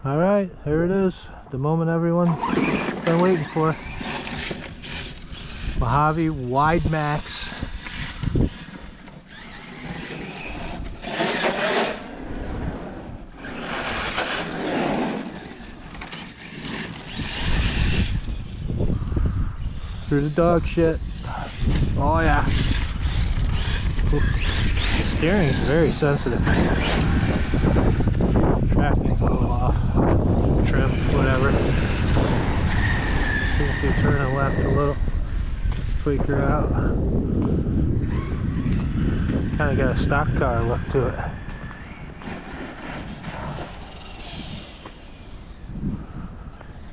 Alright, here it is. The moment everyone's been waiting for. Mojave widemaxx. Through the dog shit. Oh yeah. Ooh. Steering is very sensitive. Tracking's a little off. Trim, whatever. See if we turn it left a little. Let's tweak her out. Kind of got a stock car look to it.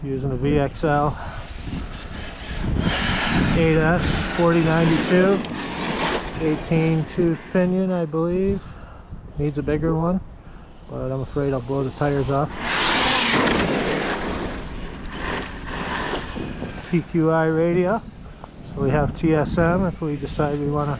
Using a VXL 8S 4092, 18 tooth pinion, I believe. Needs a bigger one, but I'm afraid I'll blow the tires off. TQI radio, so we have TSM if we decide we want to.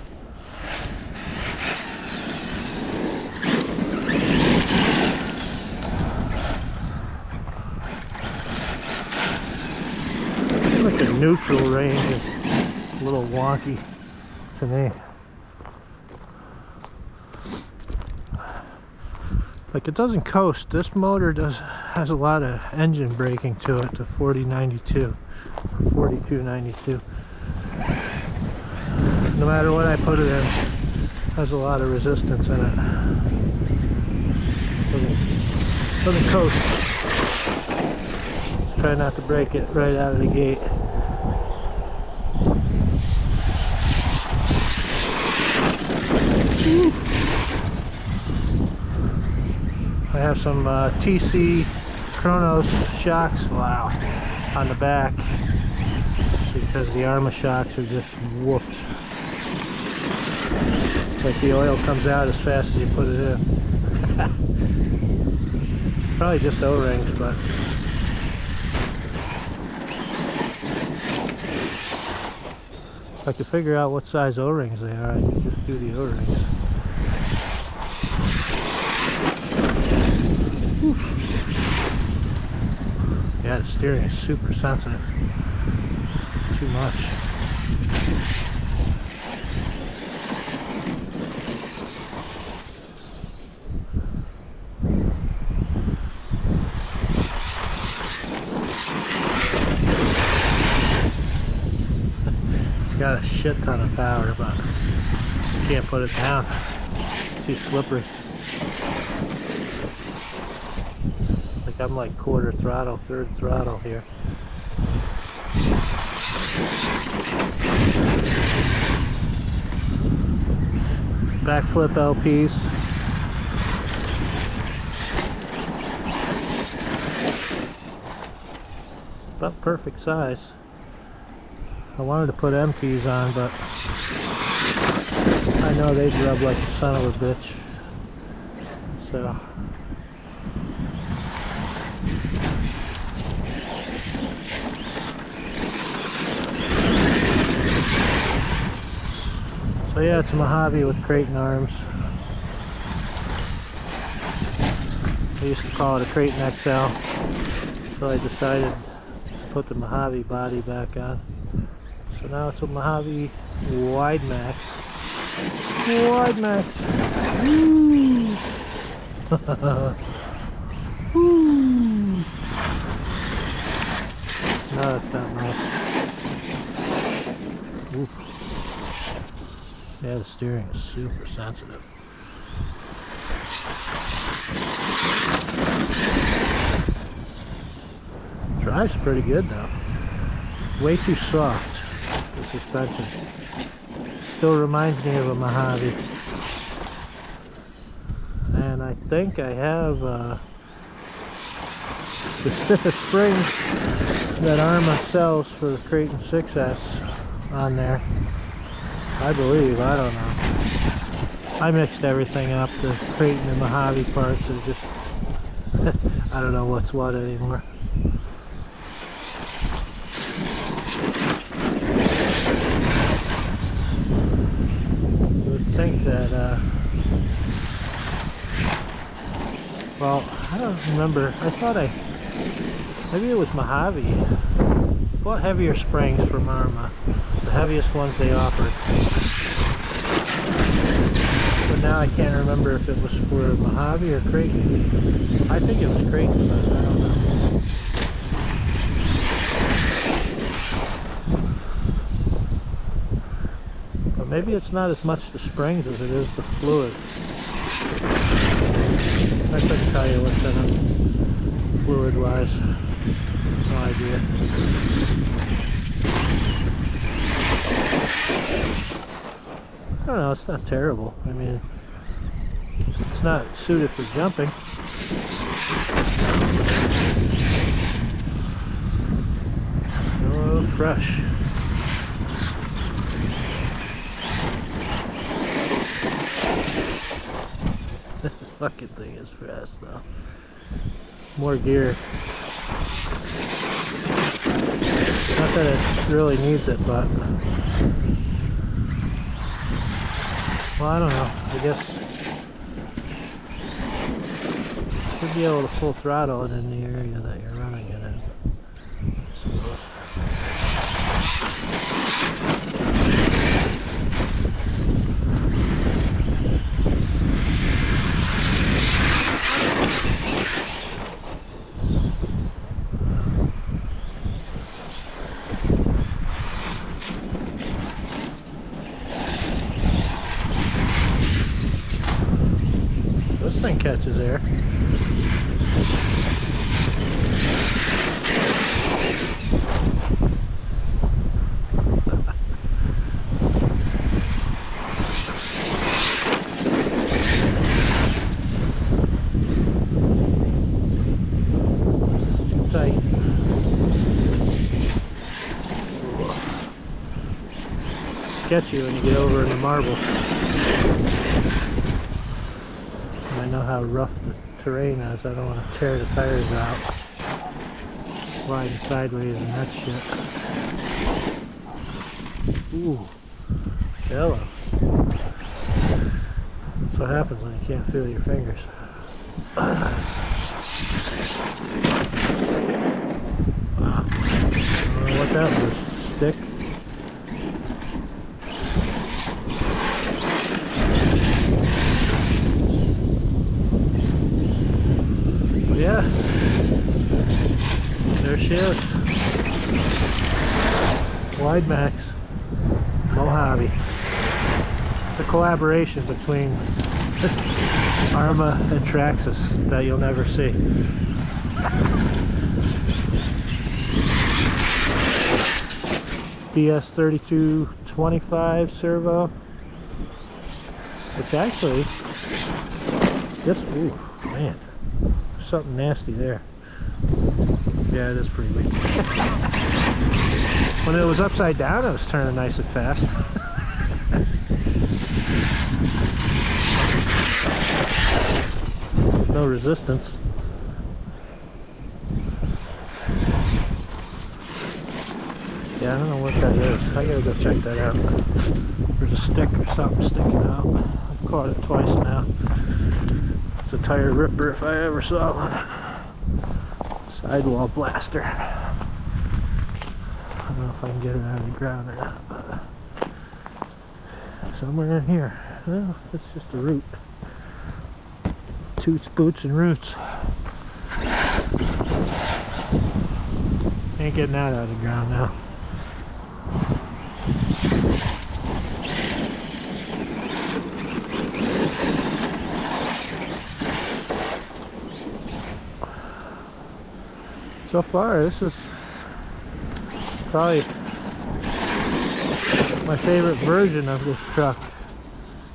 Like the neutral range is a little wonky to me. Like it doesn't coast. This motor has a lot of engine braking to it, the 4092 or 4292. No matter what I put it in, has a lot of resistance in it. Doesn't coast. Just try not to break it right out of the gate. I have some TC Kronos shocks, wow, on the back because the Arrma shocks are just whooped. Like the oil comes out as fast as you put it in. Probably just O-rings, but if I could figure out what size O-rings they are, I could just do the O-rings. Yeah, the steering is super sensitive. Too much. It's got a shit ton of power, but you can't put it down. It's too slippery. I'm like quarter throttle, third throttle here. Backflip LPs. About perfect size. I wanted to put MPs on, but I know they'd rub like a son of a bitch. So yeah, it's a Mojave with Creighton arms. I used to call it a Creighton XL, so I decided to put the Mojave body back on. So now it's a Mojave widemaxx. Widemaxx. Woo! Woo! No, that's not nice. Oof. Yeah, the steering is super sensitive. Drives pretty good though. Way too soft, the suspension. Still reminds me of a Mojave. And I think I have the stiffest springs that Arrma sells for the Creighton 6S on there. I believe, I don't know. I mixed everything up, the Creighton and Mojave parts are just, I don't know what's what anymore. You would think that Well, I don't remember. I thought maybe it was Mojave. Bought heavier springs from Arrma, the heaviest ones they offered. But now I can't remember if it was for Mojave or Creighton. I think it was Creighton, but I don't know. But maybe it's not as much the springs as it is the fluid. I couldn't tell you what's in it, fluid-wise. No idea. I don't know, it's not terrible. I mean, it's not suited for jumping. Oh, fresh. This fucking thing is fast though. More gear. Not that it really needs it, but well, I don't know. I guess you should be able to full throttle it in the area that you're running it in, I suppose. This thing catches air. Too tight. Sketchy when you get over in the marble. I know how rough the terrain is. I don't want to tear the tires out, sliding sideways and that shit. Ooh, hello. That's what happens when you can't feel your fingers. Wow. I don't know what that was. Stick? Yeah, there she is. Widemaxx Mojave. It's a collaboration between Arrma and Traxxas that you'll never see. DS3225 servo. Which actually, this, ooh, man. Something nasty there. Yeah, it is pretty weak. When it was upside down, it was turning nice and fast. No resistance. Yeah, I don't know what that is. I gotta go check that out. There's a stick or something sticking out. I've caught it twice now. It's a tire ripper if I ever saw one. Sidewall blaster. I don't know if I can get it out of the ground or not, but somewhere in here. Well, it's just a root. Toots, boots, and roots. Ain't getting that out of the ground now. So far, this is probably my favorite version of this truck.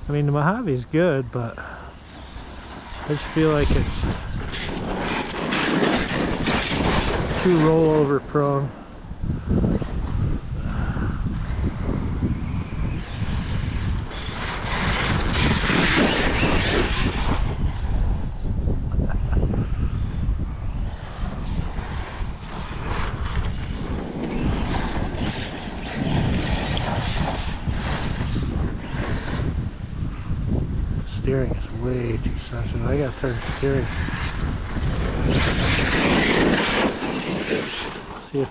I mean, the Mojave is good, but I just feel like it's too rollover prone. Steering is way too sensitive. I gotta turn the steering See if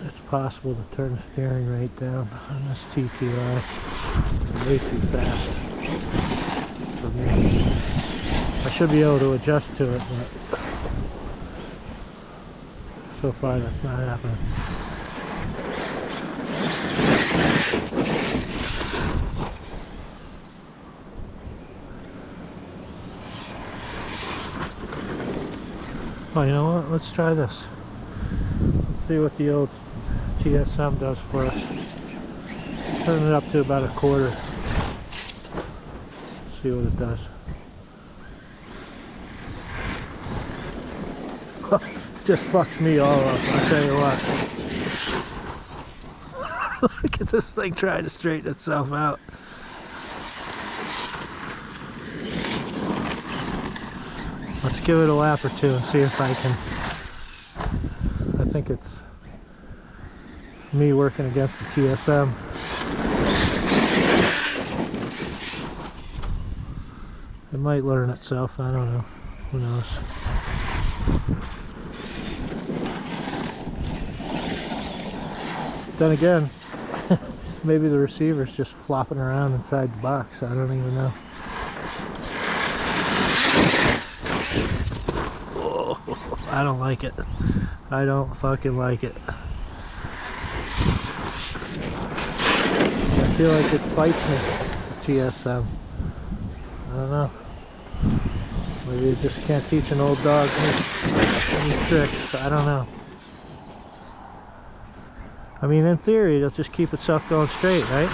it's possible to turn the steering rate down on this TTR. It's way too fast for me. I should be able to adjust to it, but so far that's not happening. Oh, you know what? Let's try this. Let's see what the old TSM does for us. Turn it up to about a quarter. See what it does. Just fucks me all up, I'll tell you what. Look at this thing trying to straighten itself out. Let's give it a lap or two and see if I can. I think it's me working against the TSM. It might learn itself, I don't know. Who knows? Then again, maybe the receiver's just flopping around inside the box. I don't even know. Oh, I don't like it. I don't fucking like it. I feel like it fights me, the TSM. I don't know. Maybe you just can't teach an old dog any tricks. I don't know. I mean, in theory, it'll just keep itself going straight, right?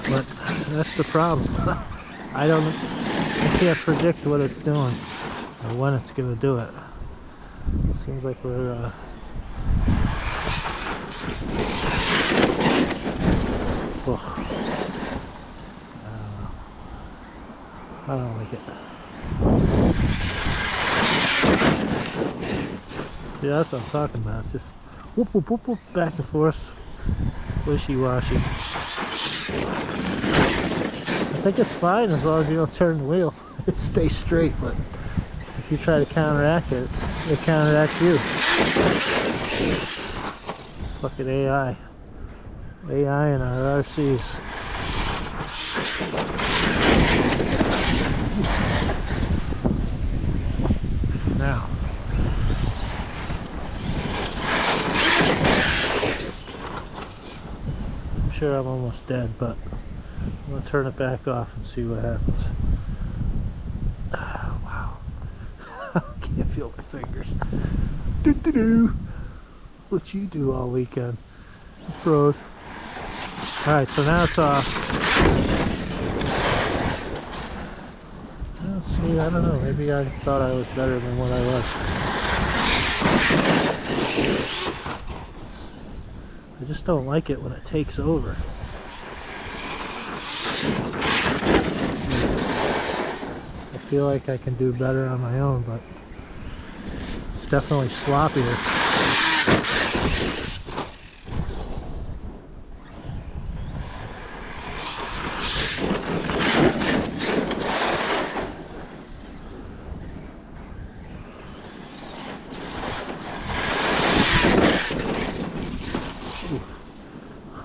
But that's the problem. I can't predict what it's doing or when it's going to do it. Seems like we're oh. I don't like it. See, that's what I'm talking about. It's just whoop, whoop, whoop, whoop, back and forth, wishy-washy. I think it's fine as long as you don't turn the wheel. It stays straight, but if you try to counteract it, it counteracts you. Fucking AI. AI and our RCs. Now. I'm sure I'm almost dead, but I'm going to turn it back off and see what happens. Wow. I can't feel my fingers. Doo-doo-doo. What you do all weekend? Froze. Alright, so now it's off. Well, see, I don't know. Maybe I thought I was better than what I was. I just don't like it when it takes over. I feel like I can do better on my own, but it's definitely sloppier.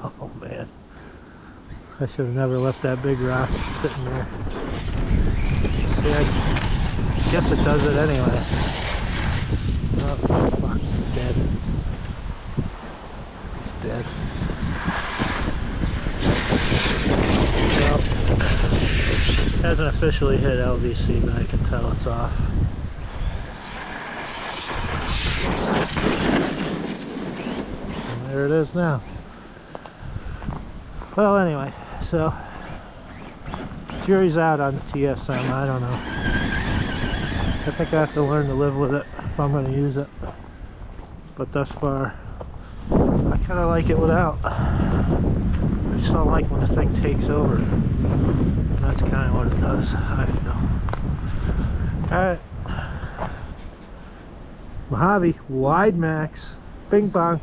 Oh man, I should have never left that big rock sitting there. See, I guess it does it anyway. Oh fuck, it's dead. It's dead. Well, it hasn't officially hit LVC, but I can tell it's off. And there it is now. Well, anyway, so jury's out on the TSM. I don't know. I think I have to learn to live with it if I'm going to use it. But thus far, I kind of like it without. I just don't like when the thing takes over. And that's kind of what it does, I feel. Alright. Mojave, widemaxx, bing bong.